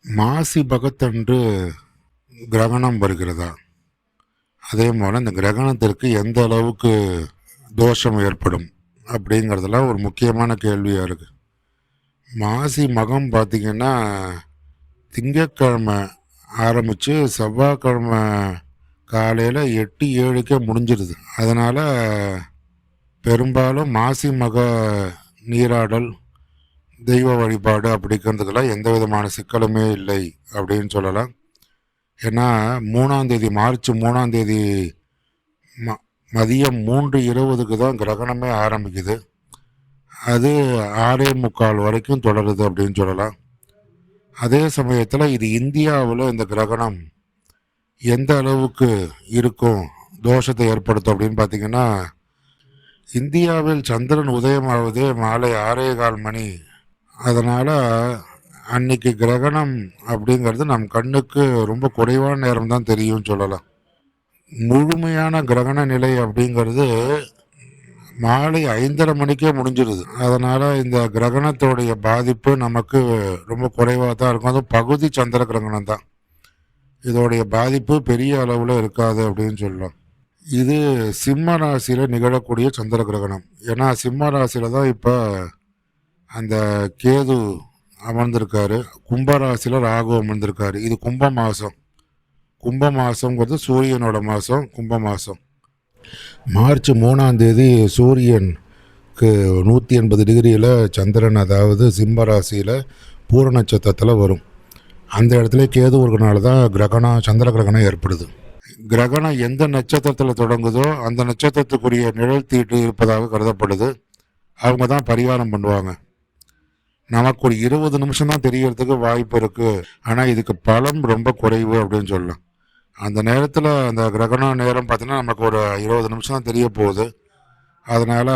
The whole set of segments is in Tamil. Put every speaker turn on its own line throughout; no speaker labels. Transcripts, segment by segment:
மாசி பகத்தன்று கிரகணம் வருகிறதா? அதே போல் இந்த கிரகணத்திற்கு எந்த அளவுக்கு தோஷம் ஏற்படும் அப்படிங்கிறதுலாம் ஒரு முக்கியமான கேள்வியாக இருக்குது. மாசி மகம் பார்த்திங்கன்னா திங்கட்கிழமை ஆரம்பித்து செவ்வாய்க்கிழமை காலையில் 8-7க்கே முடிஞ்சிருது. அதனால் பெரும்பாலும் மாசி மக நீராடல் தெய்வ வழிபாடு அப்படிங்கிறதுக்கெல்லாம் எந்த விதமான சிக்கலுமே இல்லை அப்படின்னு சொல்லலாம். ஏன்னா 3ஆம் தேதி மார்ச் 3ஆம் தேதி மதியம் 3:20க்கு தான் கிரகணமே ஆரம்பிக்குது. அது 6:45 வரைக்கும் தொடருது அப்படின்னு சொல்லலாம். அதே சமயத்தில் இது இந்தியாவில் இந்த கிரகணம் எந்த அளவுக்கு இருக்கும், தோஷத்தை ஏற்படுத்தும் அப்படின்னு பார்த்திங்கன்னா, இந்தியாவில் சந்திரன் உதயமாவது மாலை 6:15 மணி. அதனால் அன்னைக்கு கிரகணம் அப்படிங்கிறது நம் கண்ணுக்கு ரொம்ப குறைவான நேரம் தான் தெரியும் சொல்லலாம். முழுமையான கிரகண நிலை அப்படிங்கிறது மாலை 5:30 மணிக்கே முடிஞ்சிருது. அதனால் இந்த கிரகணத்தோடைய பாதிப்பு நமக்கு ரொம்ப குறைவாக தான் இருக்கும். அதுவும் பகுதி சந்திர கிரகணம் தான். இதோடைய பாதிப்பு பெரிய அளவில் இருக்காது அப்படின்னு சொல்லலாம். இது சிம்ம ராசியில் நிகழக்கூடிய சந்திர கிரகணம். ஏன்னா சிம்ம ராசியில் தான் இப்போ அந்த கேது அமர்ந்திருக்காரு, கும்பராசியில் ராகு அமர்ந்திருக்காரு. இது கும்ப மாதங்கிறது சூரியனோட மாதம், கும்ப மாதம். மார்ச் 3ஆம் தேதி சூரியனுக்கு 180 டிகிரியில் சந்திரன், அதாவது சிம்ம ராசியில் பூர நட்சத்திரத்தில் வரும். அந்த இடத்துல கேது இருக்கிறனால தான் சந்திர கிரகணம் ஏற்படுது. கிரகணம் எந்த நட்சத்திரத்தில் தொடங்குதோ அந்த நட்சத்திரத்துக்குரிய நிழல் தீட்டு இருப்பதாக கருதப்படுது. அவங்க தான் பரிகாரம் பண்ணுவாங்க. நமக்கு ஒரு 20 நிமிஷம் தான் தெரியறதுக்கு வாய்ப்பு இருக்குது. ஆனால் இதுக்கு பலம் ரொம்ப குறைவு அப்படின்னு சொல்லலாம். அந்த நேரத்தில் அந்த கிரகண நேரம் பார்த்தீங்கன்னா நமக்கு ஒரு 20 நிமிஷம் தான் தெரிய போகுது. அதனால்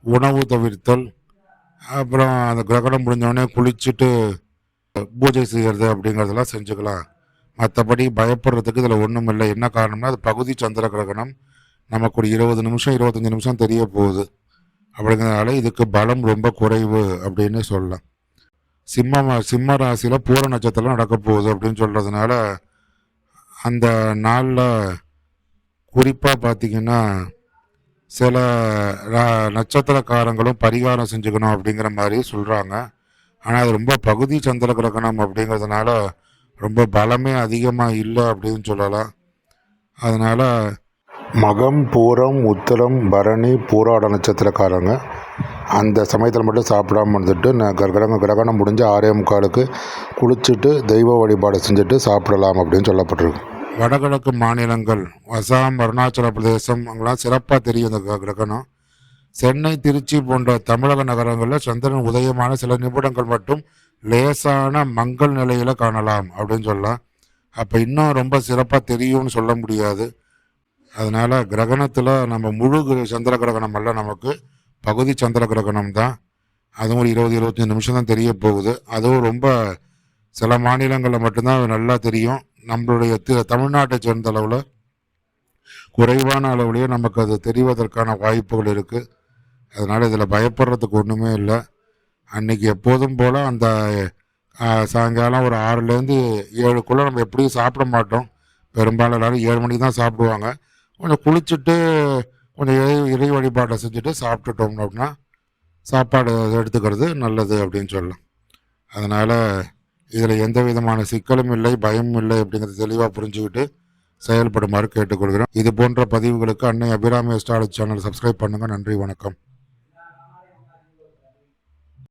உணவு தவிர்த்தல், அப்புறம் அந்த கிரகணம் முடிஞ்சோடனே குளிச்சுட்டு பூஜை செய்கிறது அப்படிங்கிறதெல்லாம் செஞ்சுக்கலாம். மற்றபடி பயப்படுறதுக்கு இதில் ஒன்றும் இல்லை. என்ன காரணம்னா அது பகுதி சந்திர கிரகணம். நமக்கு ஒரு 20 நிமிஷம் 25 நிமிஷம் தெரிய போகுது. அப்படிங்கிறதுனால இதுக்கு பலம் ரொம்ப குறைவு அப்படின்னு சொல்லலாம். சிம்ம ராசியில் பூர நட்சத்திரம் நடக்க போகுது அப்படின்னு சொல்கிறதுனால அந்த நாளில் குறிப்பாக பார்த்திங்கன்னா சில நட்சத்திரக்காரங்களும் பரிகாரம் செஞ்சுக்கணும் அப்படிங்கிற மாதிரி சொல்கிறாங்க. ஆனால் அது ரொம்ப பகுதி சந்திர கிரகணம் அப்படிங்கிறதுனால ரொம்ப பலமே அதிகமாக இல்லை அப்படின்னு சொல்லலாம். அதனால் மகம், பூரம், உத்திரம், பரணி, பூராட நட்சத்திரக்காரங்க அந்த சமயத்தில் மட்டும் சாப்பிடாம வந்துட்டு கிரகணம் முடிஞ்சு 6:45க்கு குளிச்சுட்டு தெய்வ வழிபாடு செஞ்சுட்டு சாப்பிடலாம் அப்படின்னு சொல்லப்பட்டிருக்கு. வடகிழக்கு மாநிலங்கள் அசாம், அருணாச்சல பிரதேசம் அங்கெல்லாம் சிறப்பாக தெரியும் இந்த கிரகணம். சென்னை, திருச்சி போன்ற தமிழக நகரங்களில் சந்திரன் உதயமான சில நிமிடங்கள் மட்டும் லேசான மங்கள் நிலையில் காணலாம் அப்படின்னு சொல்லலாம். அப்போ இன்னும் ரொம்ப சிறப்பாக தெரியும்னு சொல்ல முடியாது. அதனால் கிரகணத்தில் நம்ம முழு சந்திர கிரகணம் அல்ல, நமக்கு பகுதி சந்திர கிரகணம் தான். அதுவும் ஒரு 20-25 நிமிஷம் தான் தெரிய போகுது. அதுவும் ரொம்ப சில மாநிலங்களில் மட்டும்தான் அது நல்லா தெரியும். நம்மளுடைய தமிழ்நாட்டை சேர்ந்த அளவில் குறைவான அளவுலேயே நமக்கு அது தெரிவதற்கான வாய்ப்புகள் இருக்குது. அதனால் இதில் பயப்படுறதுக்கு ஒன்றுமே இல்லை. அன்றைக்கி எப்போதும் போல் அந்த சாயங்காலம் ஒரு 6லேருந்து 7க்குள்ளே நம்ம எப்படியும் சாப்பிட மாட்டோம். பெரும்பாலும் எல்லோரும் 7 மணிக்கு தான் சாப்பிடுவாங்க. கொஞ்சம் குளிச்சுட்டு கொஞ்சம் இறை வழிபாட்டை செஞ்சுட்டு சாப்பிட்டுட்டோம் அப்படின்னா சாப்பாடு எடுத்துக்கிறது நல்லது அப்படின்னு சொல்லலாம். அதனால் இதில் எந்த விதமான சிக்கலும் இல்லை, பயமும் இல்லை அப்படிங்கிறத தெளிவாக புரிஞ்சுக்கிட்டு செயல்படுமாறு கேட்டுக்கொள்கிறோம். இது போன்ற பதிவுகளுக்கு அன்னை அபிராமி அஸ்ட்ராலஜி சேனல் சப்ஸ்கிரைப் பண்ணுங்கள். நன்றி, வணக்கம்.